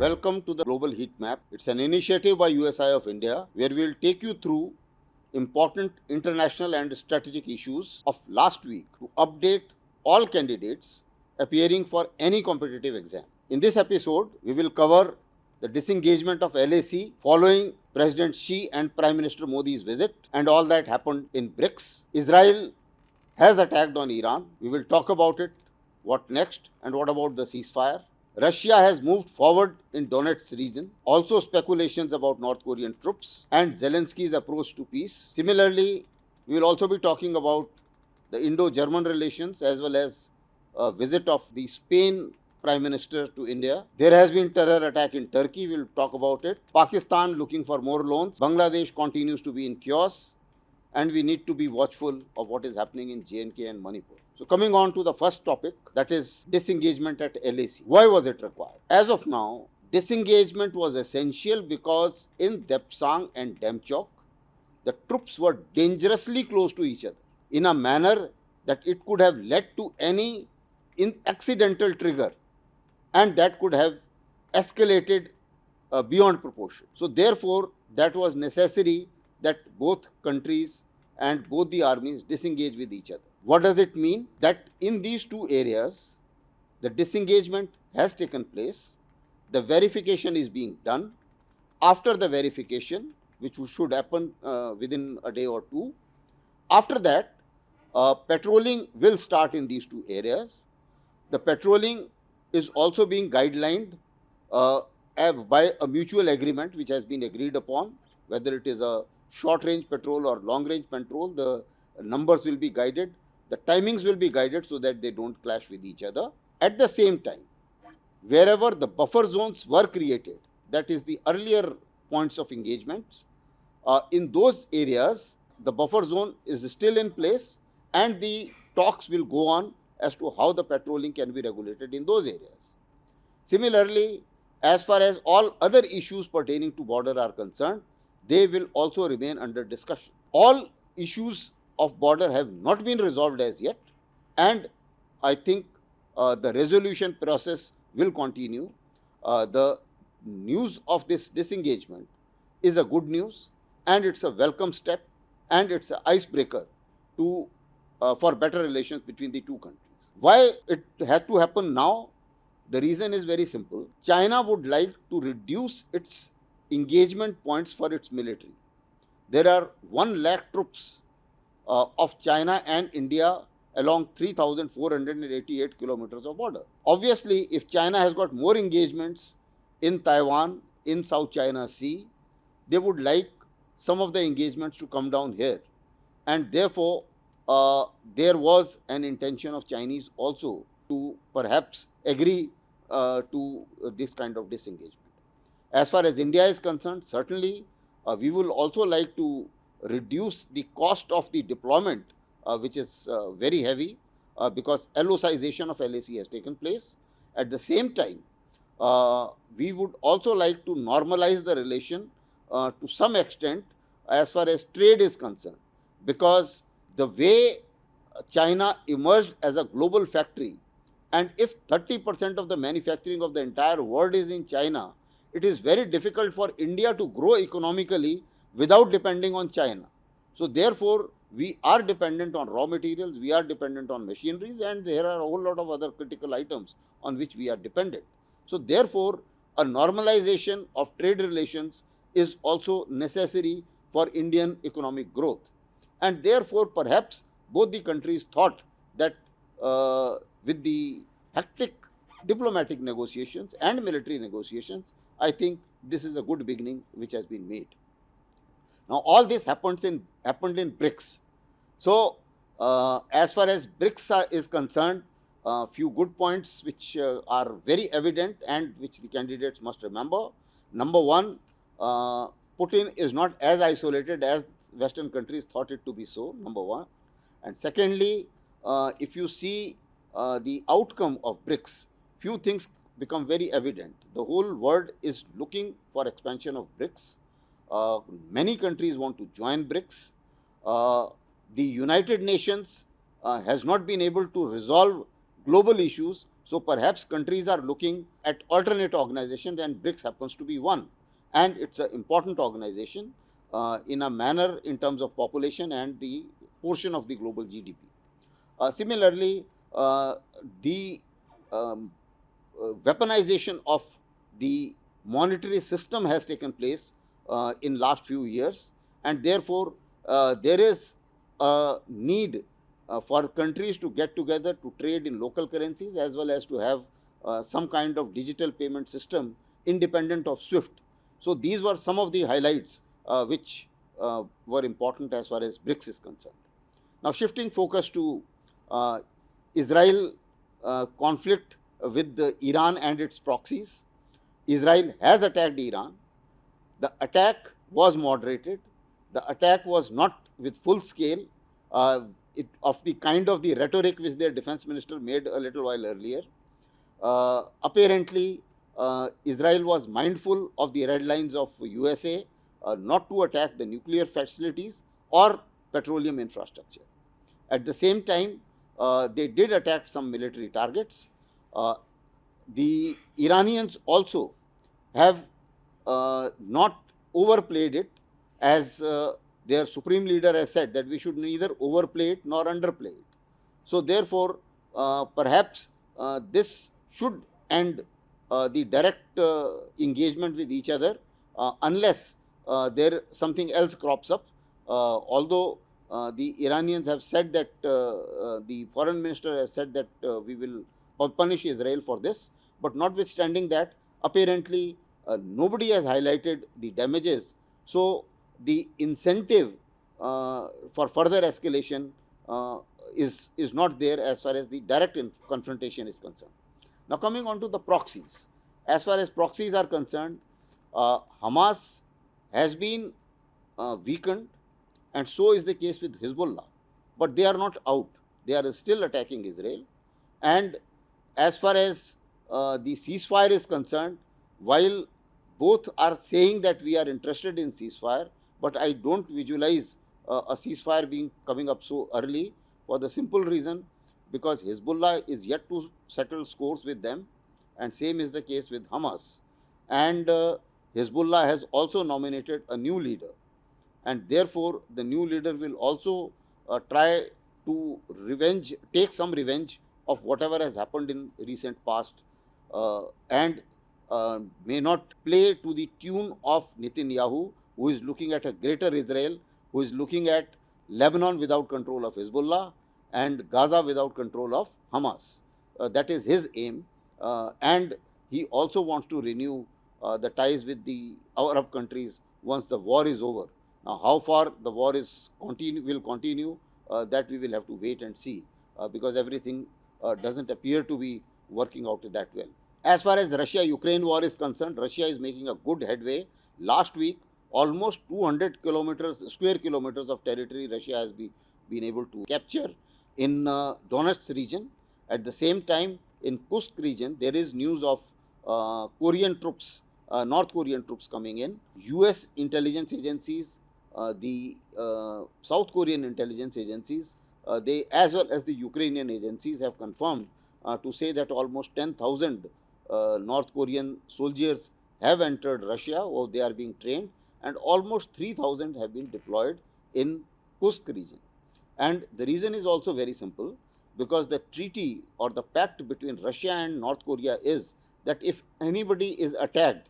Welcome to the Global Heat Map. It's an initiative by USI of India where we will take you through important international and strategic issues of last week to update all candidates appearing for any competitive exam. In this episode, we will cover the disengagement of LAC following President Xi and Prime Minister Modi's visit and all that happened in BRICS. Israel has attacked on Iran. We will talk about it. What next? And what about the ceasefire? Russia has moved forward in Donetsk region. Also speculations about North Korean troops and Zelensky's approach to peace. Similarly, we will also be talking about the Indo-German relations as well as a visit of the Spain Prime Minister to India. There has been terror attack in Turkey. We will talk about it. Pakistan looking for more loans. Bangladesh continues to be in chaos. And we need to be watchful of what is happening in J&K and Manipur. So coming on to the first topic, that is disengagement at LAC. Why was it required? As of now, disengagement was essential because in Depsang and Demchok, the troops were dangerously close to each other in a manner that it could have led to any accidental trigger and that could have escalated beyond proportion. So therefore, that was necessary that both countries and both the armies disengage with each other. What does it mean? That in these two areas, the disengagement has taken place, the verification is being done. After the verification, which should happen within a day or two, after that, patrolling will start in these two areas. The patrolling is also being guidelined by a mutual agreement which has been agreed upon, whether it is a short-range patrol or long-range patrol. The numbers will be guided, the timings will be guided so that they don't clash with each other. At the same time, wherever the buffer zones were created, that is the earlier points of engagement, in those areas, the buffer zone is still in place and the talks will go on as to how the patrolling can be regulated in those areas. Similarly, as far as all other issues pertaining to border are concerned, they will also remain under discussion. All issues of border have not been resolved as yet, and I think the resolution process will continue. The news of this disengagement is a good news, and it's a welcome step, and it's an icebreaker to for better relations between the two countries. Why it had to happen now? The reason is very simple. China would like to reduce its engagement points for its military. There are 1 lakh troops of China and India along 3,488 kilometers of border. Obviously, if China has got more engagements in Taiwan, in South China Sea, they would like some of the engagements to come down here. And therefore, there was an intention of Chinese also to perhaps agree to this kind of disengagement. As far as India is concerned, certainly we will also like to reduce the cost of the deployment, which is very heavy because LOCization of LAC has taken place. At the same time, we would also like to normalize the relation to some extent as far as trade is concerned, because the way China emerged as a global factory, and if 30% of the manufacturing of the entire world is in China, it is very difficult for India to grow economically without depending on China. So therefore, we are dependent on raw materials, we are dependent on machineries, and there are a whole lot of other critical items on which we are dependent. So therefore, a normalization of trade relations is also necessary for Indian economic growth. And therefore, perhaps both the countries thought that with the hectic diplomatic negotiations and military negotiations, I think this is a good beginning which has been made. Now, all this happened in BRICS. So, as far as BRICS is concerned, a few good points which are very evident and which the candidates must remember. Number one, Putin is not as isolated as Western countries thought it to be so, number one. And secondly, if you see the outcome of BRICS, few things become very evident. The whole world is looking for expansion of BRICS. Many countries want to join BRICS. The United Nations has not been able to resolve global issues, So perhaps countries are looking at alternate organizations, and BRICS happens to be one. And it's an important organization in a manner in terms of population and the portion of the global GDP. Similarly, the um, weaponization of the monetary system has taken place in last few years, and therefore there is a need for countries to get together to trade in local currencies, as well as to have some kind of digital payment system independent of SWIFT. So these were some of the highlights which were important as far as BRICS is concerned. Now shifting focus to uh, Israel conflict with Iran and its proxies. Israel has attacked Iran. The attack was moderated. The attack was not with full scale of the kind of the rhetoric which their defense minister made a little while earlier. Apparently, Israel was mindful of the red lines of USA not to attack the nuclear facilities or petroleum infrastructure. At the same time, they did attack some military targets. Uh, the Iranians also have not overplayed it, as their supreme leader has said that we should neither overplay it nor underplay it. So therefore, perhaps this should end the direct engagement with each other unless there something else crops up. Although the Iranians have said that the foreign minister has said that we will punish Israel for this, but notwithstanding that, apparently nobody has highlighted the damages. So the incentive for further escalation is not there as far as the direct confrontation is concerned. Now coming on to the proxies. As far as proxies are concerned, Hamas has been weakened, and so is the case with Hezbollah. But they are not out. They are still attacking Israel. And as far as the ceasefire is concerned, while both are saying that we are interested in ceasefire, but I don't visualize a ceasefire being coming up so early, for the simple reason because Hezbollah is yet to settle scores with them, and same is the case with Hamas. And Hezbollah has also nominated a new leader, and therefore the new leader will also try to take some revenge of whatever has happened in recent past, and may not play to the tune of Netanyahu, who is looking at a greater Israel, who is looking at Lebanon without control of Hezbollah and Gaza without control of Hamas. That is his aim, and he also wants to renew the ties with the Arab countries once the war is over. Now, how far the war will continue, that we will have to wait and see, because everything doesn't appear to be working out that well. As far as Russia-Ukraine war is concerned, Russia is making a good headway. Last week, almost 200 square kilometers of territory Russia has been able to capture in Donetsk region. At the same time, in Kursk region, there is news of Korean troops, North Korean troops coming in. US intelligence agencies, the South Korean intelligence agencies, they as well as the Ukrainian agencies have confirmed to say that almost 10,000 North Korean soldiers have entered Russia, or they are being trained, and almost 3,000 have been deployed in Kursk region. And the reason is also very simple, because the treaty or the pact between Russia and North Korea is that if anybody is attacked,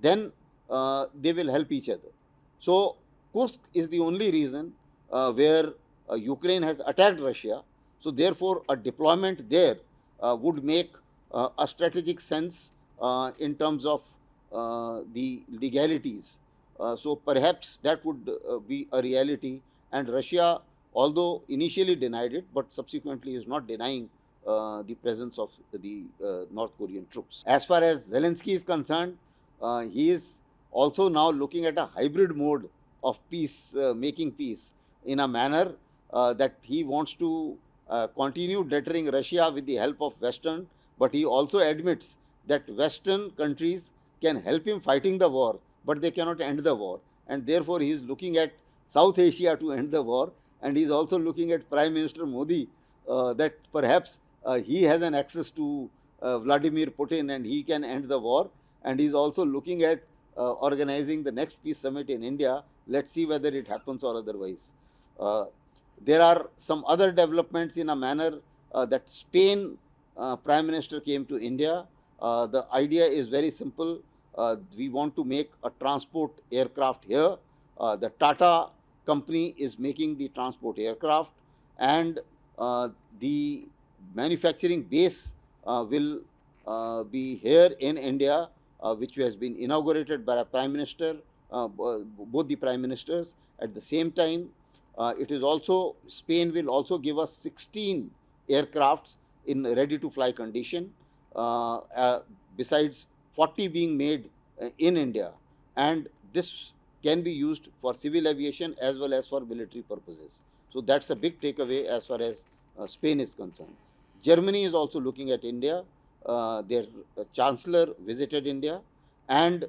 then they will help each other. So Kursk is the only reason where Ukraine has attacked Russia. So therefore, a deployment there would make a strategic sense in terms of the legalities. So perhaps that would be a reality, and Russia, although initially denied it, but subsequently is not denying the presence of the North Korean troops. As far as Zelensky is concerned, he is also now looking at a hybrid mode of peace, making peace in a manner that he wants to continue deterring Russia with the help of Western, but he also admits that Western countries can help him fighting the war, but they cannot end the war, and therefore he is looking at South Asia to end the war, and he is also looking at Prime Minister Modi that perhaps he has an access to Vladimir Putin and he can end the war. And he's also looking at organizing the next peace summit in India. Let's see whether it happens or otherwise. Uh, there are some other developments in a manner that Spain Prime Minister came to India. The idea is very simple. We want to make a transport aircraft here. The Tata company is making the transport aircraft, and the manufacturing base will be here in India, which has been inaugurated by a Prime Minister, both the Prime Ministers. At the same time, it is also, Spain will also give us 16 aircrafts in ready to fly condition, besides 40 being made in India. And this can be used for civil aviation as well as for military purposes. So that's a big takeaway as far as Spain is concerned. Germany is also looking at India. Their Chancellor visited India, and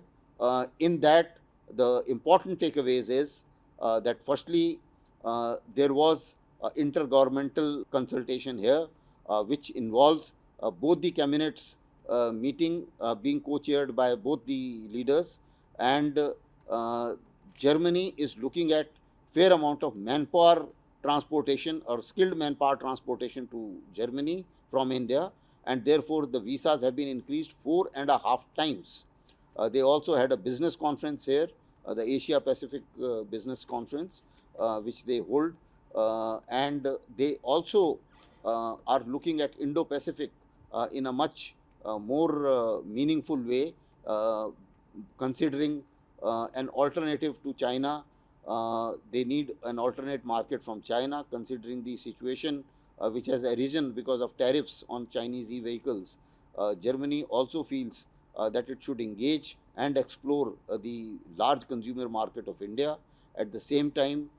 in that, the important takeaways is that firstly, there was intergovernmental consultation here, which involves both the cabinets meeting being co-chaired by both the leaders, and Germany is looking at fair amount of manpower transportation or skilled manpower transportation to Germany from India, and therefore the visas have been increased 4.5 times. They also had a business conference here, the Asia Pacific Business Conference, which they hold, and they also are looking at Indo-Pacific in a much more meaningful way, considering an alternative to China. They need an alternate market from China, considering the situation which has arisen because of tariffs on Chinese e-vehicles. Germany also feels that it should engage and explore the large consumer market of India. At the same time,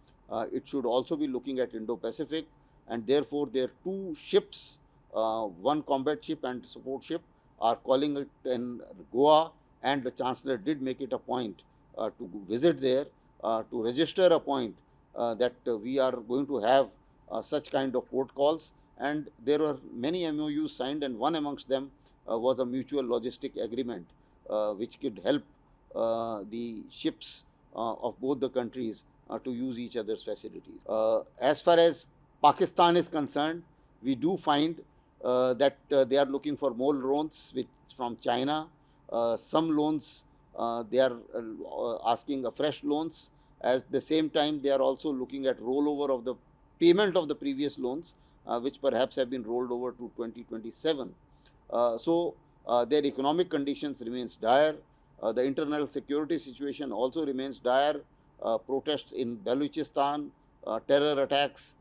it should also be looking at Indo-Pacific, and therefore their two ships, one combat ship and support ship, are calling it in Goa, and the Chancellor did make it a point to visit there, to register a point that we are going to have such kind of port calls. And there were many MOUs signed, and one amongst them was a mutual logistic agreement which could help the ships of both the countries to use each other's facilities. As far as Pakistan is concerned, we do find that they are looking for more loans from China. Some loans they are asking fresh loans. At the same time, they are also looking at rollover of the payment of the previous loans, which perhaps have been rolled over to 2027. So their economic conditions remains dire. The internal security situation also remains dire. Protests in Balochistan, terror attacks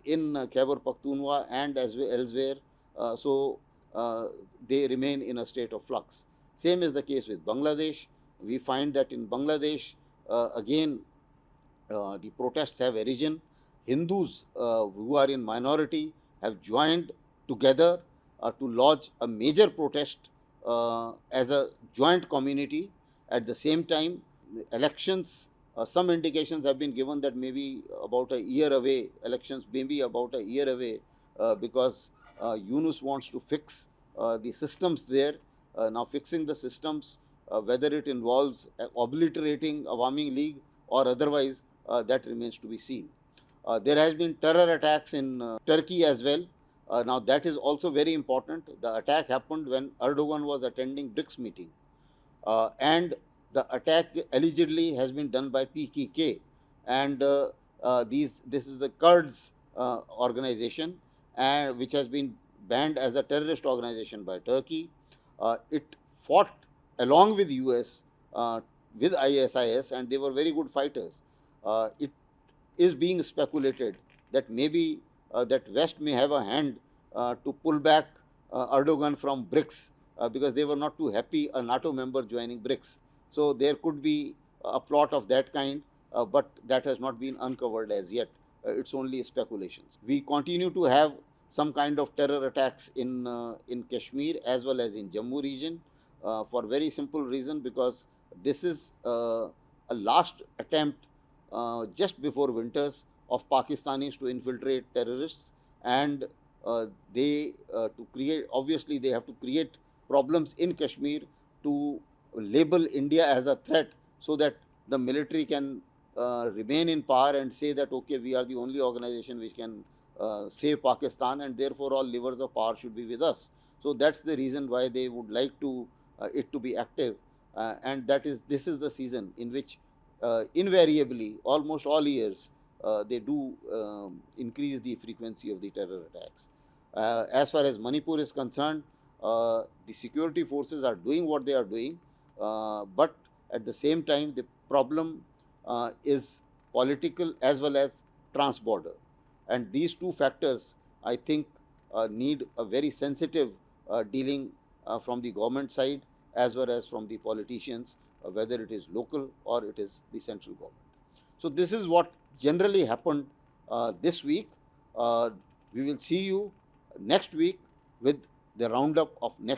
in Khyber Pakhtunkhwa and as well elsewhere. So they remain in a state of flux. Same is the case with Bangladesh. We find that in Bangladesh, again, the protests have arisen. Hindus who are in minority have joined together to lodge a major protest as a joint community. At the same time, elections, some indications have been given that maybe about a year away, elections may be about a year away, because Yunus wants to fix the systems there. Now, fixing the systems, whether it involves obliterating Awami League or otherwise, that remains to be seen. There has been terror attacks in Turkey as well. Now, that is also very important. The attack happened when Erdogan was attending BRICS meeting, and the attack allegedly has been done by PKK, and this is the Kurds organization, and which has been banned as a terrorist organization by Turkey. It fought along with US with ISIS, and they were very good fighters. It is being speculated that maybe that West may have a hand to pull back Erdogan from BRICS, because they were not too happy a NATO member joining BRICS. So there could be a plot of that kind, but that has not been uncovered as yet. It's only speculations. We continue to have some kind of terror attacks in Kashmir as well as in Jammu region, for very simple reason, because this is a last attempt just before winters of Pakistanis to infiltrate terrorists, and they to create, obviously they have to create problems in Kashmir to label India as a threat, so that the military can remain in power and say that okay, we are the only organization which can save Pakistan, and therefore all levers of power should be with us. So that's the reason why they would like to it to be active, and that is, this is the season in which invariably almost all years they do increase the frequency of the terror attacks. As far as Manipur is concerned, the security forces are doing what they are doing, but at the same time, the problem is political as well as transborder. And these two factors, I think, need a very sensitive dealing from the government side as well as from the politicians, whether it is local or it is the central government. So, this is what generally happened this week. We will see you next week with the roundup of next